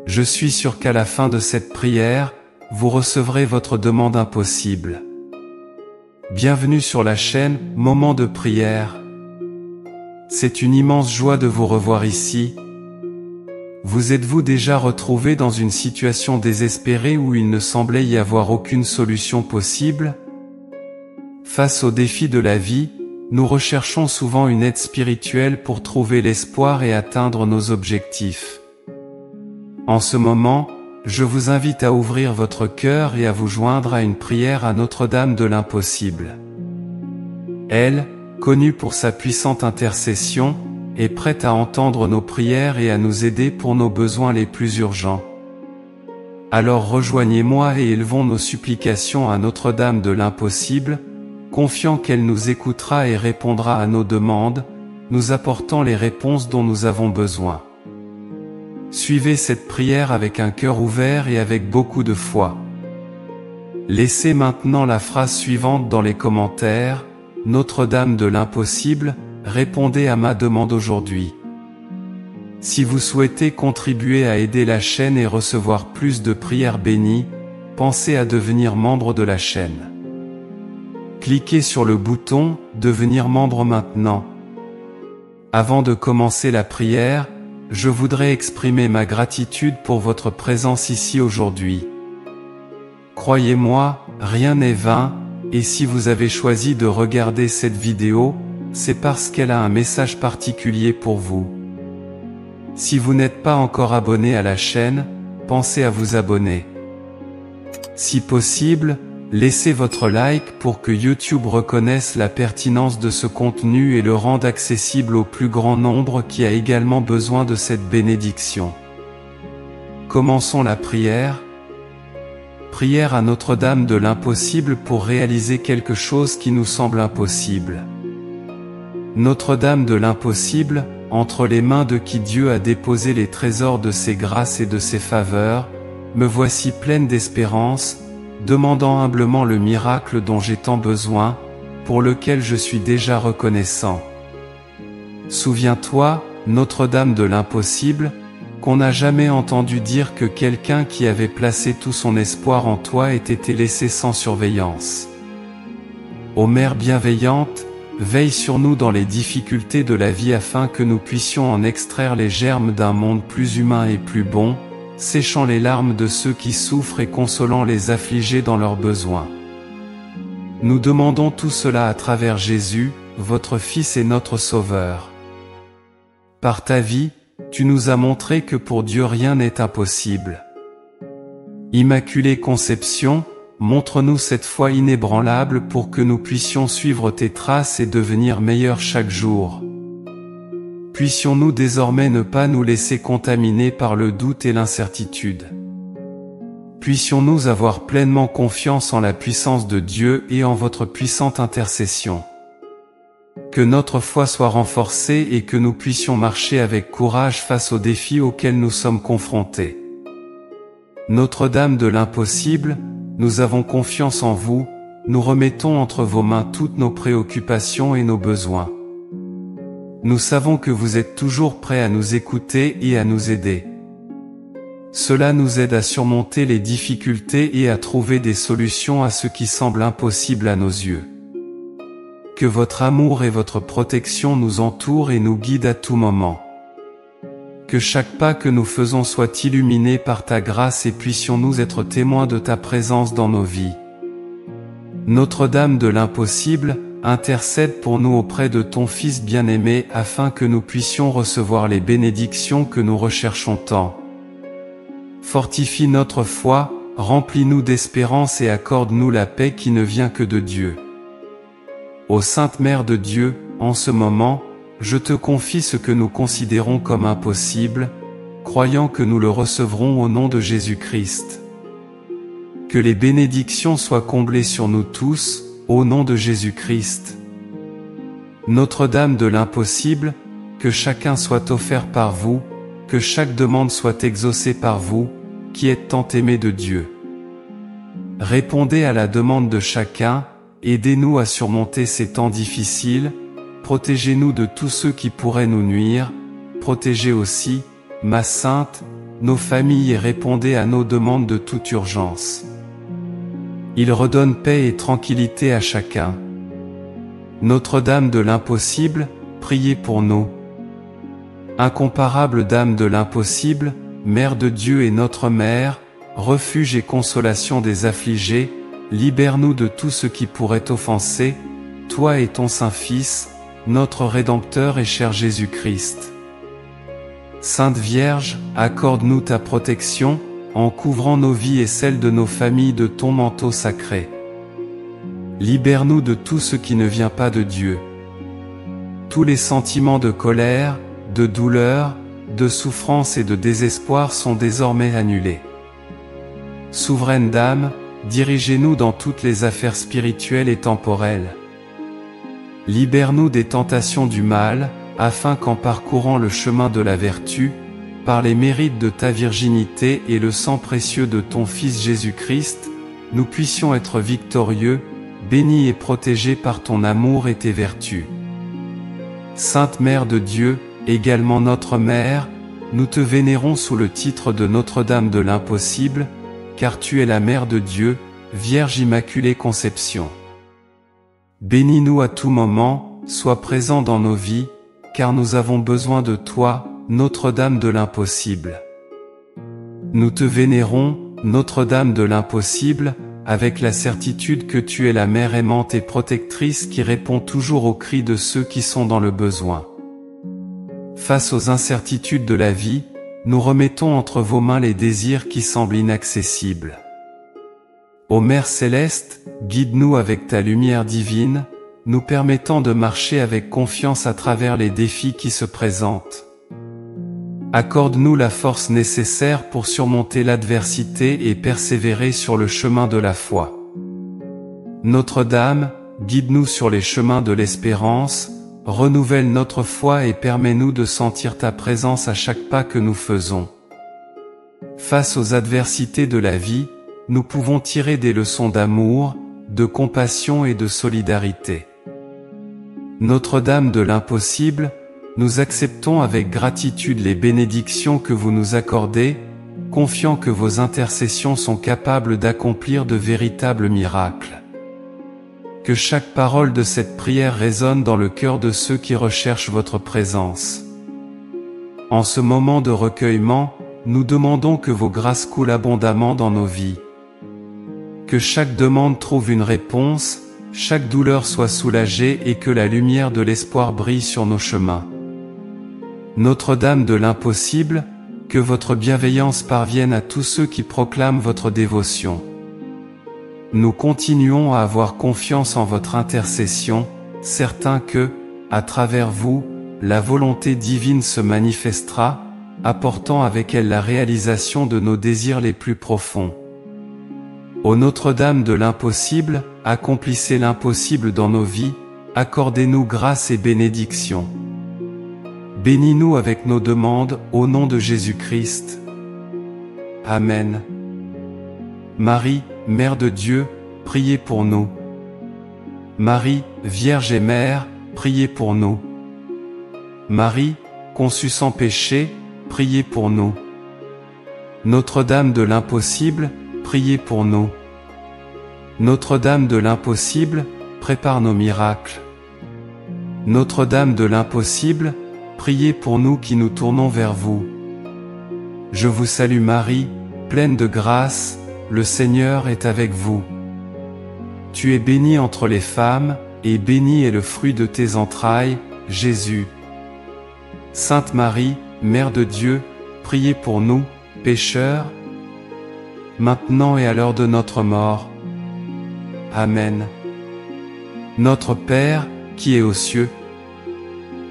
Je suis sûr qu'à la fin de cette prière, vous recevrez votre demande impossible. Bienvenue sur la chaîne Moment de prière. C'est une immense joie de vous revoir ici. Vous êtes-vous déjà retrouvé dans une situation désespérée où il ne semblait y avoir aucune solution possible? Face aux défis de la vie, nous recherchons souvent une aide spirituelle pour trouver l'espoir et atteindre nos objectifs. En ce moment, je vous invite à ouvrir votre cœur et à vous joindre à une prière à Notre-Dame de l'Impossible. Elle, connue pour sa puissante intercession, est prête à entendre nos prières et à nous aider pour nos besoins les plus urgents. Alors rejoignez-moi et élevons nos supplications à Notre-Dame de l'Impossible, confiant qu'elle nous écoutera et répondra à nos demandes, nous apportant les réponses dont nous avons besoin. Suivez cette prière avec un cœur ouvert et avec beaucoup de foi. Laissez maintenant la phrase suivante dans les commentaires: Notre-Dame de l'Impossible, répondez à ma demande aujourd'hui. Si vous souhaitez contribuer à aider la chaîne et recevoir plus de prières bénies, pensez à devenir membre de la chaîne. Cliquez sur le bouton « Devenir membre maintenant ». Avant de commencer la prière, je voudrais exprimer ma gratitude pour votre présence ici aujourd'hui. Croyez-moi, rien n'est vain, et si vous avez choisi de regarder cette vidéo, c'est parce qu'elle a un message particulier pour vous. Si vous n'êtes pas encore abonné à la chaîne, pensez à vous abonner. Si possible, laissez votre like pour que YouTube reconnaisse la pertinence de ce contenu et le rende accessible au plus grand nombre qui a également besoin de cette bénédiction. Commençons la prière. Prière à Notre-Dame de l'Impossible pour réaliser quelque chose qui nous semble impossible. Notre-Dame de l'Impossible, entre les mains de qui Dieu a déposé les trésors de ses grâces et de ses faveurs, me voici pleine d'espérance, demandant humblement le miracle dont j'ai tant besoin, pour lequel je suis déjà reconnaissant. Souviens-toi, Notre-Dame de l'Impossible, qu'on n'a jamais entendu dire que quelqu'un qui avait placé tout son espoir en toi ait été laissé sans surveillance. Ô Mère bienveillante, veille sur nous dans les difficultés de la vie afin que nous puissions en extraire les germes d'un monde plus humain et plus bon, séchant les larmes de ceux qui souffrent et consolant les affligés dans leurs besoins. Nous demandons tout cela à travers Jésus, votre Fils et notre Sauveur. Par ta vie, tu nous as montré que pour Dieu rien n'est impossible. Immaculée Conception, montre-nous cette foi inébranlable pour que nous puissions suivre tes traces et devenir meilleurs chaque jour. Puissions-nous désormais ne pas nous laisser contaminer par le doute et l'incertitude. Puissions-nous avoir pleinement confiance en la puissance de Dieu et en votre puissante intercession. Que notre foi soit renforcée et que nous puissions marcher avec courage face aux défis auxquels nous sommes confrontés. Notre-Dame de l'Impossible, nous avons confiance en vous, nous remettons entre vos mains toutes nos préoccupations et nos besoins. Nous savons que vous êtes toujours prêts à nous écouter et à nous aider. Cela nous aide à surmonter les difficultés et à trouver des solutions à ce qui semble impossible à nos yeux. Que votre amour et votre protection nous entourent et nous guident à tout moment. Que chaque pas que nous faisons soit illuminé par ta grâce et puissions-nous être témoins de ta présence dans nos vies. Notre-Dame de l'Impossible, intercède pour nous auprès de ton Fils bien-aimé afin que nous puissions recevoir les bénédictions que nous recherchons tant. Fortifie notre foi, remplis-nous d'espérance et accorde-nous la paix qui ne vient que de Dieu. Ô Sainte Mère de Dieu, en ce moment, je te confie ce que nous considérons comme impossible, croyant que nous le recevrons au nom de Jésus-Christ. Que les bénédictions soient comblées sur nous tous, au nom de Jésus-Christ. Notre-Dame de l'Impossible, que chacun soit offert par vous, que chaque demande soit exaucée par vous, qui êtes tant aimé de Dieu. Répondez à la demande de chacun, aidez-nous à surmonter ces temps difficiles, protégez-nous de tous ceux qui pourraient nous nuire, protégez aussi, ma Sainte, nos familles et répondez à nos demandes de toute urgence. Il redonne paix et tranquillité à chacun. Notre-Dame de l'impossible, priez pour nous. Incomparable Dame de l'impossible, Mère de Dieu et notre Mère, refuge et consolation des affligés, libère-nous de tout ce qui pourrait t'offenser, toi et ton Saint-Fils, notre Rédempteur et cher Jésus-Christ. Sainte Vierge, accorde-nous ta protection, en couvrant nos vies et celles de nos familles de ton manteau sacré. Libère-nous de tout ce qui ne vient pas de Dieu. Tous les sentiments de colère, de douleur, de souffrance et de désespoir sont désormais annulés. Souveraine Dame, dirigez-nous dans toutes les affaires spirituelles et temporelles. Libère-nous des tentations du mal, afin qu'en parcourant le chemin de la vertu, par les mérites de ta virginité et le sang précieux de ton Fils Jésus-Christ, nous puissions être victorieux, bénis et protégés par ton amour et tes vertus. Sainte Mère de Dieu, également notre Mère, nous te vénérons sous le titre de Notre-Dame de l'impossible, car tu es la Mère de Dieu, Vierge Immaculée Conception. Bénis-nous à tout moment, sois présent dans nos vies, car nous avons besoin de toi, Notre-Dame de l'impossible. Nous te vénérons, Notre-Dame de l'impossible, avec la certitude que tu es la Mère aimante et protectrice qui répond toujours aux cris de ceux qui sont dans le besoin. Face aux incertitudes de la vie, nous remettons entre vos mains les désirs qui semblent inaccessibles. Ô Mère céleste, guide-nous avec ta lumière divine, nous permettant de marcher avec confiance à travers les défis qui se présentent. Accorde-nous la force nécessaire pour surmonter l'adversité et persévérer sur le chemin de la foi. Notre-Dame, guide-nous sur les chemins de l'espérance, renouvelle notre foi et permets-nous de sentir ta présence à chaque pas que nous faisons. Face aux adversités de la vie, nous pouvons tirer des leçons d'amour, de compassion et de solidarité. Notre-Dame de l'impossible, nous acceptons avec gratitude les bénédictions que vous nous accordez, confiant que vos intercessions sont capables d'accomplir de véritables miracles. Que chaque parole de cette prière résonne dans le cœur de ceux qui recherchent votre présence. En ce moment de recueillement, nous demandons que vos grâces coulent abondamment dans nos vies. Que chaque demande trouve une réponse, chaque douleur soit soulagée et que la lumière de l'espoir brille sur nos chemins. Notre-Dame de l'impossible, que votre bienveillance parvienne à tous ceux qui proclament votre dévotion. Nous continuons à avoir confiance en votre intercession, certains que, à travers vous, la volonté divine se manifestera, apportant avec elle la réalisation de nos désirs les plus profonds. Ô Notre-Dame de l'impossible, accomplissez l'impossible dans nos vies, accordez-nous grâce et bénédiction. Bénis-nous avec nos demandes, au nom de Jésus-Christ. Amen. Marie, Mère de Dieu, priez pour nous. Marie, Vierge et Mère, priez pour nous. Marie, conçue sans péché, priez pour nous. Notre-Dame de l'impossible, priez pour nous. Notre-Dame de l'impossible, prépare nos miracles. Notre-Dame de l'impossible, priez pour nous qui nous tournons vers vous. Je vous salue Marie, pleine de grâce, le Seigneur est avec vous. Tu es bénie entre les femmes, et béni est le fruit de tes entrailles, Jésus. Sainte Marie, Mère de Dieu, priez pour nous, pécheurs, maintenant et à l'heure de notre mort. Amen. Notre Père, qui es aux cieux,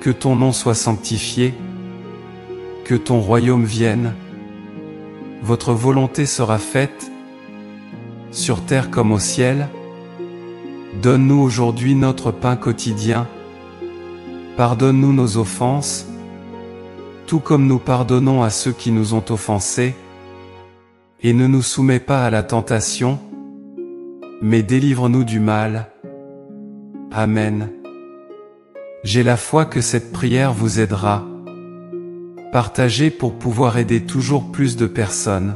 que ton nom soit sanctifié, que ton royaume vienne, votre volonté sera faite, sur terre comme au ciel. Donne-nous aujourd'hui notre pain quotidien, pardonne-nous nos offenses, tout comme nous pardonnons à ceux qui nous ont offensés, et ne nous soumets pas à la tentation, mais délivre-nous du mal. Amen. J'ai la foi que cette prière vous aidera. partagez pour pouvoir aider toujours plus de personnes.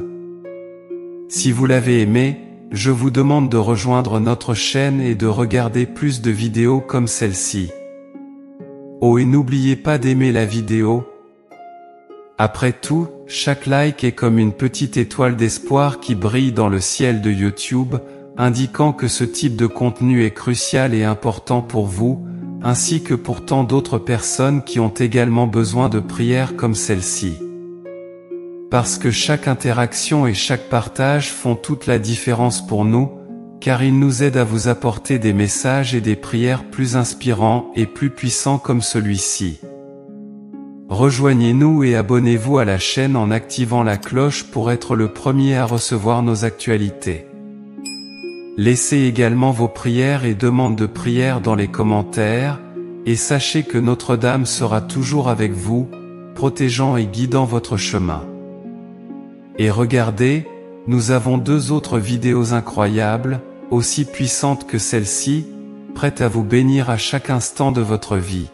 Si vous l'avez aimé, je vous demande de rejoindre notre chaîne et de regarder plus de vidéos comme celle-ci. Oh, et n'oubliez pas d'aimer la vidéo. Après tout, chaque like est comme une petite étoile d'espoir qui brille dans le ciel de YouTube, indiquant que ce type de contenu est crucial et important pour vous, ainsi que pour tant d'autres personnes qui ont également besoin de prières comme celle-ci. Parce que chaque interaction et chaque partage font toute la différence pour nous, car ils nous aident à vous apporter des messages et des prières plus inspirants et plus puissants comme celui-ci. Rejoignez-nous et abonnez-vous à la chaîne en activant la cloche pour être le premier à recevoir nos actualités. Laissez également vos prières et demandes de prière dans les commentaires, et sachez que Notre-Dame sera toujours avec vous, protégeant et guidant votre chemin. Et regardez, nous avons 2 autres vidéos incroyables, aussi puissantes que celle-ci, prêtes à vous bénir à chaque instant de votre vie.